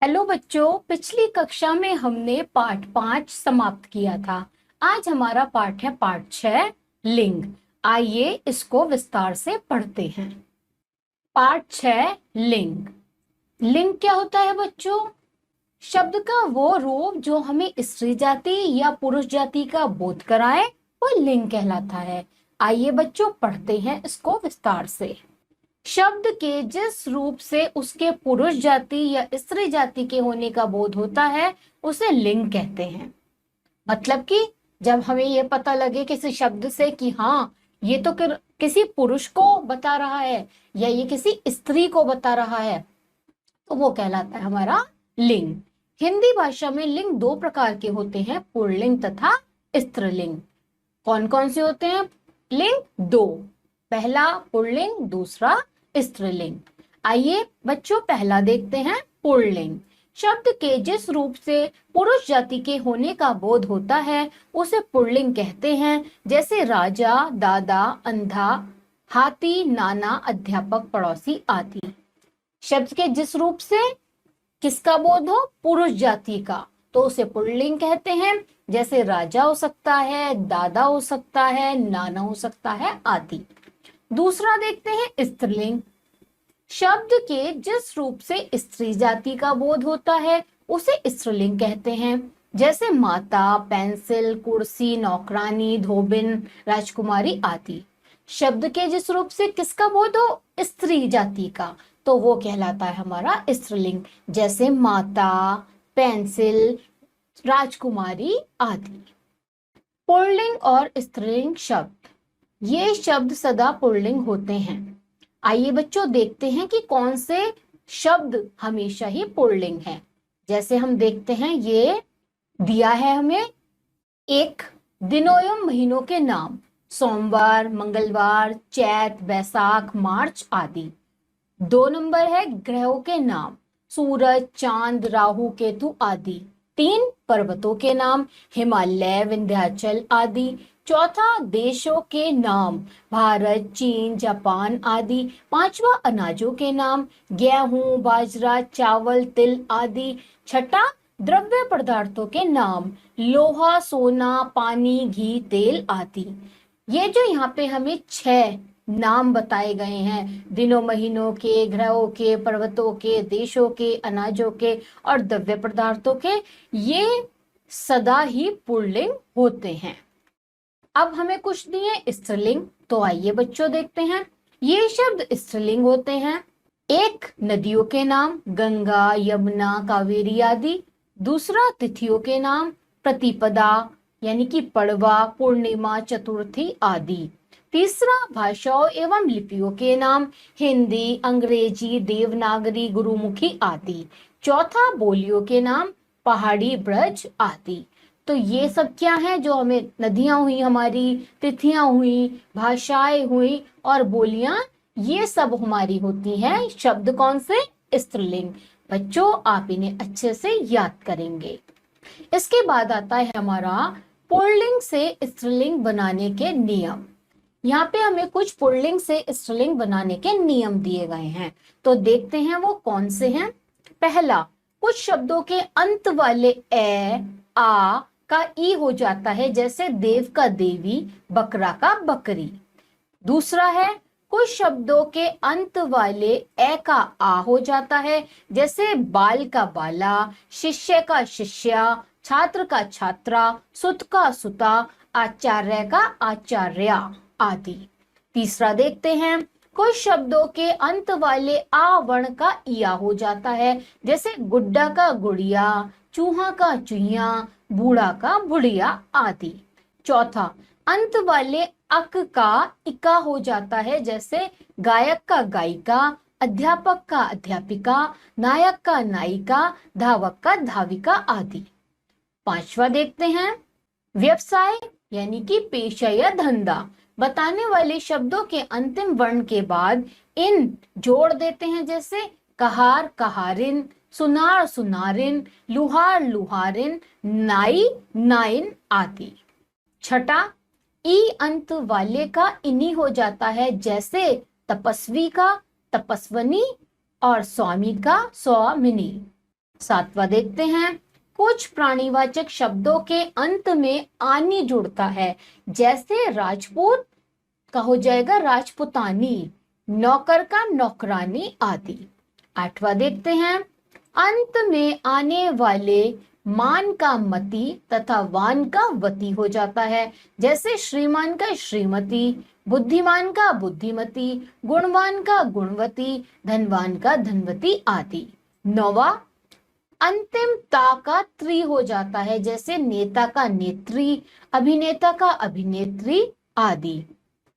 Hello बच्चों, पिछली कक्षा में हमने पाठ 5 समाप्त किया था। आज हमारा पाठ है पाठ 6 लिंग। आइए इसको विस्तार से पढ़ते हैं। पाठ 6 लिंग। लिंग क्या होता है बच्चों? शब्द का वो रूप जो हमें स्त्री जाति या पुरुष जाति का बोध कराए वो लिंग कहलाता है। आइए बच्चों पढ़ते हैं इसको विस्तार से। शब्द के जिस रूप से उसके पुरुष जाति या स्त्री जाति के होने का बोध होता है उसे लिंग कहते हैं। मतलब कि जब हमें ये पता लगे किसी शब्द से कि हाँ ये तो किसी पुरुष को बता रहा है या ये किसी स्त्री को बता रहा है तो वो कहलाता है हमारा लिंग। हिंदी भाषा में लिंग दो प्रकार के होते हैं, पुल्लिंग तथा स्त्रीलिंग। कौन कौन से होते हैं लिंग? दो, पहला पुल्लिंग, दूसरा स्त्रीलिंग। आइए बच्चों पहला देखते हैं पुल्लिंग। शब्द के जिस रूप से पुरुष जाति के होने का बोध होता है उसे पुल्लिंग कहते हैं, जैसे राजा, दादा, अंधा, हाथी, नाना, अध्यापक, पड़ोसी आदि। शब्द के जिस रूप से किसका बोध हो? पुरुष जाति का, तो उसे पुल्लिंग कहते हैं। जैसे राजा हो सकता है, दादा हो सकता है, नाना हो सकता है आदि। दूसरा देखते हैं स्त्रीलिंग। शब्द के जिस रूप से स्त्री जाति का बोध होता है उसे स्त्रीलिंग कहते हैं। जैसे माता, पेंसिल, कुर्सी, नौकरानी, धोबिन, राजकुमारी आदि। शब्द के जिस रूप से किसका बोध हो? स्त्री जाति का, तो वो कहलाता है हमारा स्त्रीलिंग। जैसे माता, पेंसिल, राजकुमारी आदि। पुल्लिंग और स्त्रीलिंग शब्द, ये शब्द सदा पुल्लिंग होते हैं। आइए बच्चों देखते हैं कि कौन से शब्द हमेशा ही पुल्लिंग है। जैसे हम देखते हैं, ये दिया है हमें एक दिनों एवं महीनों के नाम, सोमवार, मंगलवार, चैत, बैसाख, मार्च आदि। 2 नंबर है ग्रहों के नाम, सूरज, चांद, राहु, केतु आदि। 3 पर्वतों के नाम, हिमालय, विंध्याचल आदि। चौथा देशों के नाम, भारत, चीन, जापान आदि। 5वां अनाजों के नाम, गेहूं, बाजरा, चावल, तिल आदि। छठा द्रव्य पदार्थों के नाम, लोहा, सोना, पानी, घी, तेल आदि। ये जो यहाँ पे हमें 6 नाम बताए गए हैं, दिनों महीनों के, ग्रहों के, पर्वतों के, देशों के, अनाजों के और द्रव्य पदार्थों के, ये सदा ही पुल्लिंग होते हैं। अब हमें कुछ दिए स्त्रीलिंग, तो आइए बच्चों देखते हैं। ये शब्द स्त्रीलिंग होते हैं। एक नदियों के नाम, गंगा, यमुना, कावेरी आदि। दूसरा तिथियों के नाम, प्रतिपदा यानी कि पड़वा, पूर्णिमा, चतुर्थी आदि। तीसरा भाषाओं एवं लिपियों के नाम, हिंदी, अंग्रेजी, देवनागरी, गुरुमुखी आदि। चौथा बोलियों के नाम, पहाड़ी, ब्रज आदि। तो ये सब क्या है? जो हमें नदियां हुई, हमारी तिथियां हुई, भाषाएं हुई और बोलियां, ये सब हमारी होती हैं शब्द कौन से? स्त्रीलिंग। बच्चों आप इन्हें अच्छे से याद करेंगे। इसके बाद आता है हमारा पुल्लिंग से स्त्रीलिंग बनाने के नियम। यहाँ पे हमें कुछ पुल्लिंग से स्त्रीलिंग बनाने के नियम दिए गए हैं, तो देखते हैं वो कौन से हैं। पहला, कुछ शब्दों के अंत वाले ए, आ का ई हो जाता है, जैसे देव का देवी, बकरा का बकरी। दूसरा है, कुछ शब्दों के अंत वाले ए का आ हो जाता है, जैसे बाल का बाला, शिष्य का शिष्या, छात्र का छात्रा, सुत का सुता, आचार्य का आचार्या आदि। तीसरा देखते हैं, कुछ शब्दों के अंत वाले आ वर्ण का इया हो जाता है, जैसे गुड्डा का गुड़िया, चूहा का चुहिया, बूढ़ा का बुढ़िया आदि। चौथा, अंत वाले अक का इका हो जाता है, जैसे गायक का गायिका, अध्यापक का अध्यापिका, नायक का नायिका, धावक का धाविका आदि। पांचवा देखते हैं, व्यवसाय यानी कि पेशा या धंधा बताने वाले शब्दों के अंतिम वर्ण के बाद इन जोड़ देते हैं, जैसे कहार, कहारिन, सुनार, सुनारिन, लुहार, लुहारिन, नाई, नाइन आदि। छठा, ई अंत वाले का इनी हो जाता है, जैसे तपस्वी का तपस्वनी और स्वामी का स्वामिनी। सातवां देखते हैं, कुछ प्राणीवाचक शब्दों के अंत में आनी जुड़ता है, जैसे राजपूत का हो जाएगा राजपुतानी, नौकर का नौकरानी आदि। आठवां देखते हैं, अंत में आने वाले मान का मति तथा वान का वती हो जाता है, जैसे श्रीमान का श्रीमती, बुद्धिमान का बुद्धिमती, गुणवान का गुणवती, धनवान का धनवती आदि। नौवा, अंतिम ता का त्री हो जाता है, जैसे नेता का नेत्री, अभिनेता का अभिनेत्री आदि।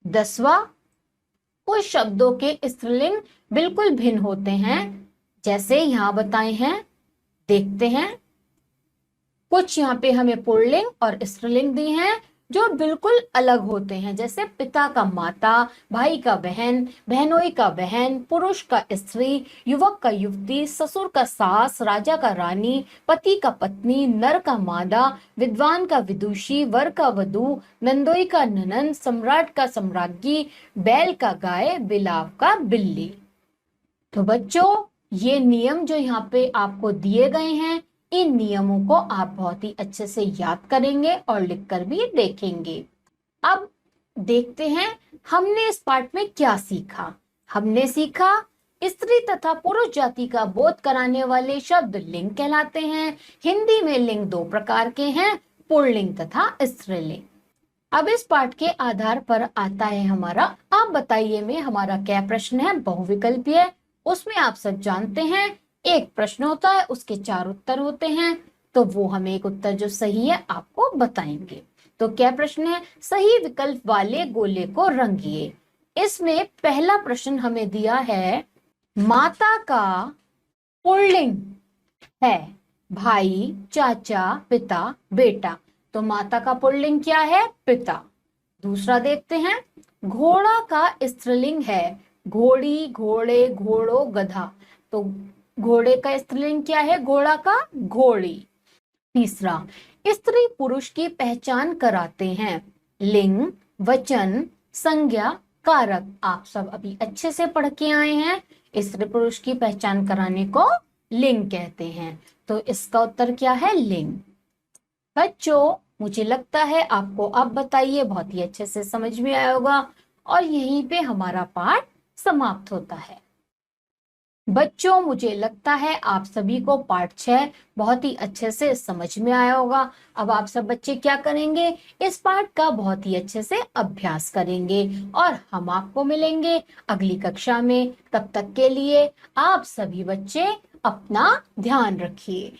10वां, कुछ शब्दों के स्त्रीलिंग बिल्कुल भिन्न होते हैं, जैसे यहां बताए हैं, देखते हैं। कुछ यहाँ पे हमें पुल्लिंग और स्त्रीलिंग दी हैं जो बिल्कुल अलग होते हैं, जैसे पिता का माता, भाई का बहन, बहनोई का बहन, पुरुष का स्त्री, युवक का युवती, ससुर का सास, राजा का रानी, पति का पत्नी, नर का मादा, विद्वान का विदुषी, वर का वधू, नंदोई का ननन, सम्राट का सम्राज्ञी, बैल का गाय, बिलाव का बिल्ली। तो बच्चों, ये नियम जो यहाँ पे आपको दिए गए हैं, इन नियमों को आप बहुत ही अच्छे से याद करेंगे और लिखकर भी देखेंगे। अब देखते हैं हमने इस पाठ में क्या सीखा। हमने सीखा स्त्री तथा पुरुष जाति का बोध कराने वाले शब्द लिंग कहलाते हैं। हिंदी में लिंग दो प्रकार के हैं, पुल्लिंग तथा स्त्रीलिंग। अब इस पाठ के आधार पर आता है हमारा आप बताइए में हमारा क्या प्रश्न है, बहुविकल्पीय। उसमें आप सब जानते हैं एक प्रश्न होता है, उसके 4 उत्तर होते हैं, तो वो हमें एक उत्तर जो सही है आपको बताएंगे। तो क्या प्रश्न है, सही विकल्प वाले गोले को रंगिए। इसमें पहला प्रश्न हमें दिया है, माता का पुल्लिंग है भाई, चाचा, पिता, बेटा। तो माता का पुल्लिंग क्या है, पिता। दूसरा देखते हैं, घोड़ा का स्त्रीलिंग है घोड़ी, घोड़े, घोड़ो, गधा। तो घोड़े का स्त्रीलिंग क्या है, घोड़ा का घोड़ी। तीसरा, स्त्री पुरुष की पहचान कराते हैं, लिंग, वचन, संज्ञा, कारक। आप सब अभी अच्छे से पढ़ के आए हैं, स्त्री पुरुष की पहचान कराने को लिंग कहते हैं। तो इसका उत्तर क्या है, लिंग। बच्चों, मुझे लगता है आपको अब बताइए बहुत ही अच्छे से समझ में आया होगा, और यहीं पे हमारा पाठ समाप्त होता है। बच्चों, मुझे लगता है आप सभी को पाठ 6 बहुत ही अच्छे से समझ में आया होगा। अब आप सब बच्चे क्या करेंगे, इस पाठ का बहुत ही अच्छे से अभ्यास करेंगे और हम आपको मिलेंगे अगली कक्षा में। तब तक के लिए आप सभी बच्चे अपना ध्यान रखिए।